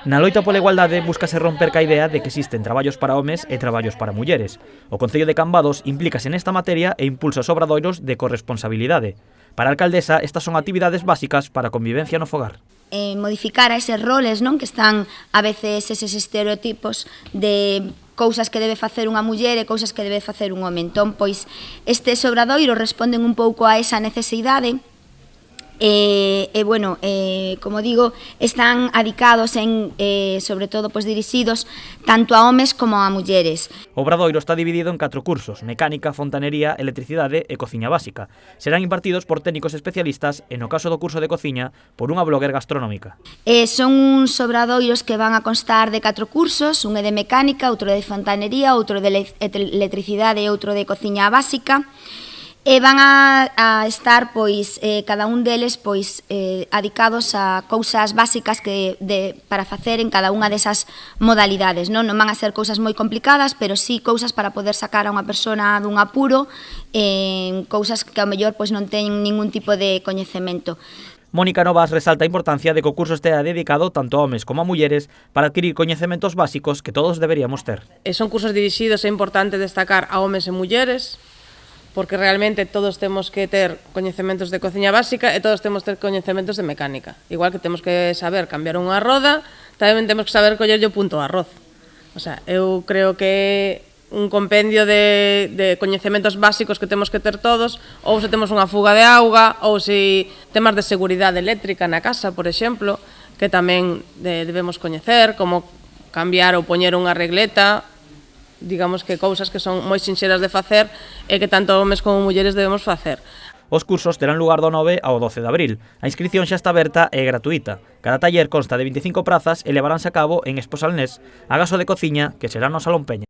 Na loita pola igualdade búscase romper ca idea de que existen traballos para homes e traballos para mulleres. O Concello de Cambados implícase nesta materia e impulsa os obradoiros de corresponsabilidade. Para a alcaldesa, estas son actividades básicas para a convivencia no fogar. Modificar a eses roles, non, que están a veces eses estereotipos de cousas que debe facer unha muller e cousas que debe facer un home. Entón, pois, estes obradoiros responden un pouco a esa necesidade. Como digo, están adicados sobre todo, dirixidos tanto a homes como a mulleres. O obradoiro está dividido en 4 cursos: mecánica, fontanería, electricidade e cociña básica. Serán impartidos por técnicos especialistas e, no caso do curso de cociña, por unha blogger gastronómica. Son uns obradoiros que van a constar de 4 cursos: un é de mecánica, outro de fontanería, outro de electricidade e outro de cociña básica. E van a estar, cada un deles, adicados a cousas básicas para facer en cada unha desas modalidades, non van a ser cousas moi complicadas, pero sí cousas para poder sacar a unha persona dun apuro, cousas que ao mellor non teñen ningún tipo de coñecemento. Mónica Novas resalta a importancia de que o curso estea dedicado tanto a homes como a mulleres para adquirir coñecementos básicos que todos deberíamos ter. Son cursos dirixidos, é importante destacar a homes e mulleres, porque realmente todos temos que ter coñecementos de cociña básica e todos temos que ter coñecementos de mecánica. Igual que temos que saber cambiar unha roda, tamén temos que saber collerlle o punto ao arroz. O sea, eu creo que un compendio de coñecementos básicos que temos que ter todos, ou se temos unha fuga de auga, ou se temas de seguridade eléctrica na casa, por exemplo, que tamén debemos coñecer, como cambiar ou poñer unha regleta, digamos que cousas que son moi sinxelas de facer e que tanto homes como mulleres debemos facer. Os cursos terán lugar do 9 ao 12 de abril. A inscripción xa está aberta e gratuita. Cada taller consta de 25 prazas e levaránse a cabo en Exposalnés, agaso de cociña, que será no Salón Peña.